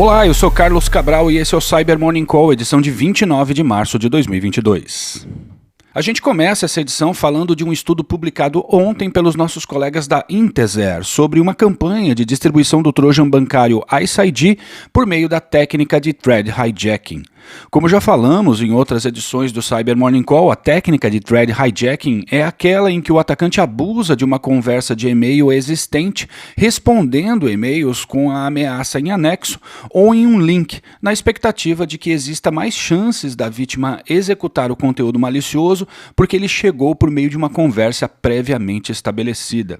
Olá, eu sou Carlos Cabral e esse é o Cyber Morning Call, edição de 29 de março de 2022. A gente começa essa edição falando de um estudo publicado ontem pelos nossos colegas da Intezer sobre uma campanha de distribuição do trojan bancário Ice ID por meio da técnica de thread hijacking. Como já falamos em outras edições do Cyber Morning Call, a técnica de thread hijacking é aquela em que o atacante abusa de uma conversa de e-mail existente, respondendo e-mails com a ameaça em anexo ou em um link, na expectativa de que exista mais chances da vítima executar o conteúdo malicioso porque ele chegou por meio de uma conversa previamente estabelecida.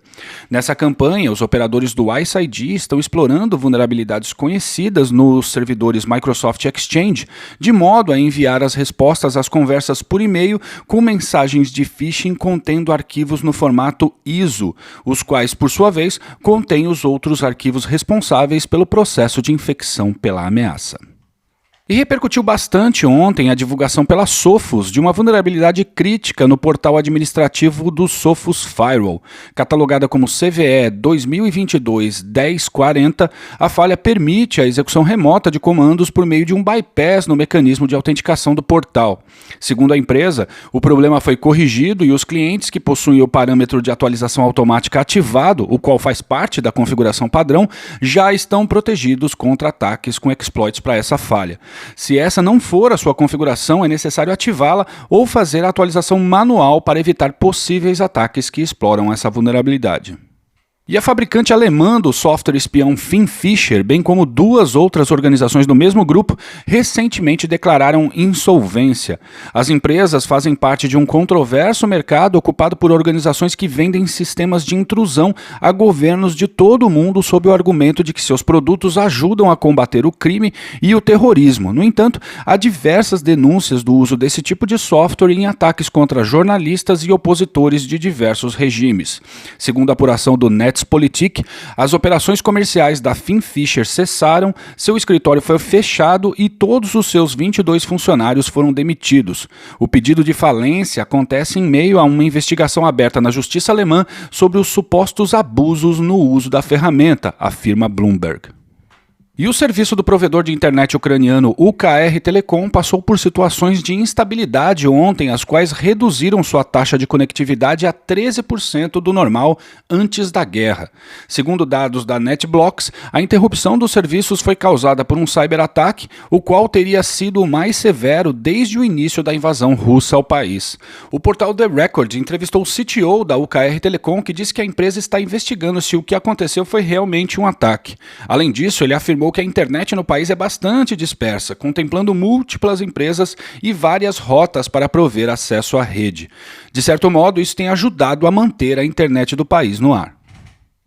Nessa campanha, os operadores do Ice ID estão explorando vulnerabilidades conhecidas nos servidores Microsoft Exchange, de modo a enviar as respostas às conversas por e-mail com mensagens de phishing contendo arquivos no formato ISO, os quais, por sua vez, contêm os outros arquivos responsáveis pelo processo de infecção pela ameaça. E repercutiu bastante ontem a divulgação pela Sophos de uma vulnerabilidade crítica no portal administrativo do Sophos Firewall. Catalogada como CVE 2022-1040, a falha permite a execução remota de comandos por meio de um bypass no mecanismo de autenticação do portal. Segundo a empresa, o problema foi corrigido e os clientes que possuem o parâmetro de atualização automática ativado, o qual faz parte da configuração padrão, já estão protegidos contra ataques com exploits para essa falha. Se essa não for a sua configuração, é necessário ativá-la ou fazer a atualização manual para evitar possíveis ataques que exploram essa vulnerabilidade. E a fabricante alemã do software espião Finfisher, bem como duas outras organizações do mesmo grupo, recentemente declararam insolvência. As empresas fazem parte de um controverso mercado ocupado por organizações que vendem sistemas de intrusão a governos de todo o mundo sob o argumento de que seus produtos ajudam a combater o crime e o terrorismo. No entanto, há diversas denúncias do uso desse tipo de software em ataques contra jornalistas e opositores de diversos regimes. Segundo a apuração do Netzpolitik, as operações comerciais da Finfisher cessaram, seu escritório foi fechado e todos os seus 22 funcionários foram demitidos. O pedido de falência acontece em meio a uma investigação aberta na justiça alemã sobre os supostos abusos no uso da ferramenta, afirma Bloomberg. E o serviço do provedor de internet ucraniano UKR Telecom passou por situações de instabilidade ontem, as quais reduziram sua taxa de conectividade a 13% do normal antes da guerra. Segundo dados da NetBlocks, a interrupção dos serviços foi causada por um cyberataque, o qual teria sido o mais severo desde o início da invasão russa ao país. O portal The Record entrevistou o CTO da UKR Telecom, que disse que a empresa está investigando se o que aconteceu foi realmente um ataque. Além disso, ele afirmou que a internet no país é bastante dispersa, contemplando múltiplas empresas e várias rotas para prover acesso à rede. De certo modo, isso tem ajudado a manter a internet do país no ar.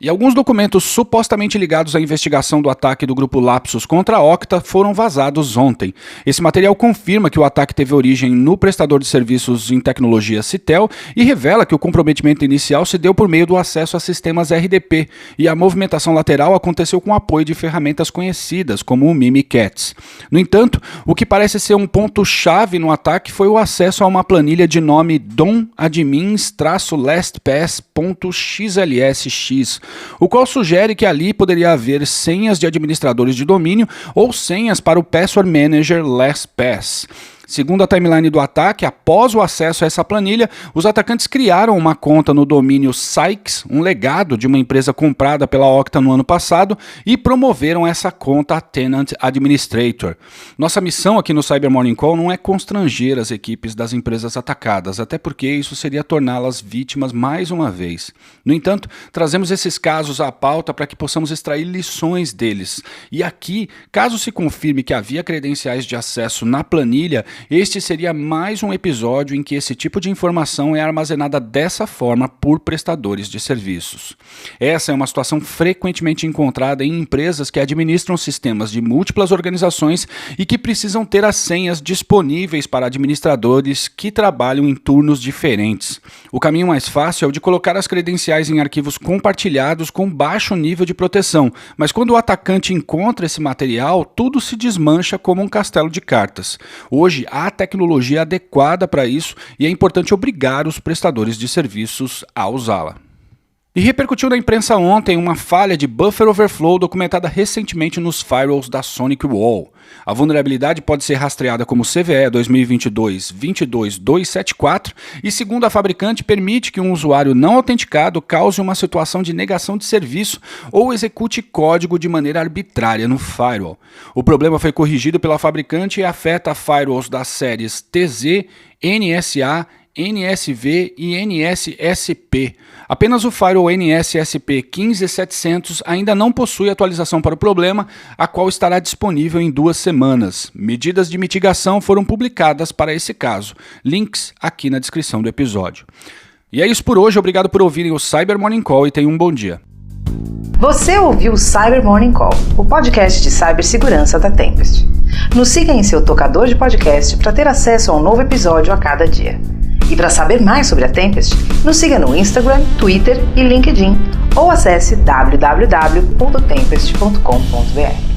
E alguns documentos supostamente ligados à investigação do ataque do grupo Lapsus contra a Okta foram vazados ontem. Esse material confirma que o ataque teve origem no prestador de serviços em tecnologia Citel e revela que o comprometimento inicial se deu por meio do acesso a sistemas RDP e a movimentação lateral aconteceu com o apoio de ferramentas conhecidas como o Mimikatz. No entanto, o que parece ser um ponto-chave no ataque foi o acesso a uma planilha de nome domadmins-lastpass.xlsx, o qual sugere que ali poderia haver senhas de administradores de domínio ou senhas para o Password Manager LastPass. Segundo a timeline do ataque, após o acesso a essa planilha, os atacantes criaram uma conta no domínio Sykes, um legado de uma empresa comprada pela Okta no ano passado, e promoveram essa conta a Tenant Administrator. Nossa missão aqui no Cyber Morning Call não é constranger as equipes das empresas atacadas, até porque isso seria torná-las vítimas mais uma vez. No entanto, trazemos esses casos à pauta para que possamos extrair lições deles. E aqui, caso se confirme que havia credenciais de acesso na planilha, este seria mais um episódio em que esse tipo de informação é armazenada dessa forma por prestadores de serviços. Essa é uma situação frequentemente encontrada em empresas que administram sistemas de múltiplas organizações e que precisam ter as senhas disponíveis para administradores que trabalham em turnos diferentes. O caminho mais fácil é o de colocar as credenciais em arquivos compartilhados com baixo nível de proteção, mas quando o atacante encontra esse material, tudo se desmancha como um castelo de cartas. Hoje, há tecnologia adequada para isso e é importante obrigar os prestadores de serviços a usá-la. E repercutiu na imprensa ontem uma falha de buffer overflow documentada recentemente nos firewalls da SonicWall. A vulnerabilidade pode ser rastreada como CVE 2022-22274 e, segundo a fabricante, permite que um usuário não autenticado cause uma situação de negação de serviço ou execute código de maneira arbitrária no firewall. O problema foi corrigido pela fabricante e afeta firewalls das séries TZ, NSA, NSV e NSSP. Apenas o firewall NSSP 15700 ainda não possui atualização para o problema, a qual estará disponível em 2 semanas. Medidas de mitigação foram publicadas para esse caso. Links aqui na descrição do episódio. E é isso por hoje, obrigado por ouvirem o Cyber Morning Call e tenham um bom dia. Você ouviu o Cyber Morning Call, o podcast de cibersegurança da Tempest. Nos siga em seu tocador de podcast para ter acesso a um novo episódio a cada dia. E para saber mais sobre a Tempest, nos siga no Instagram, Twitter e LinkedIn ou acesse www.tempest.com.br.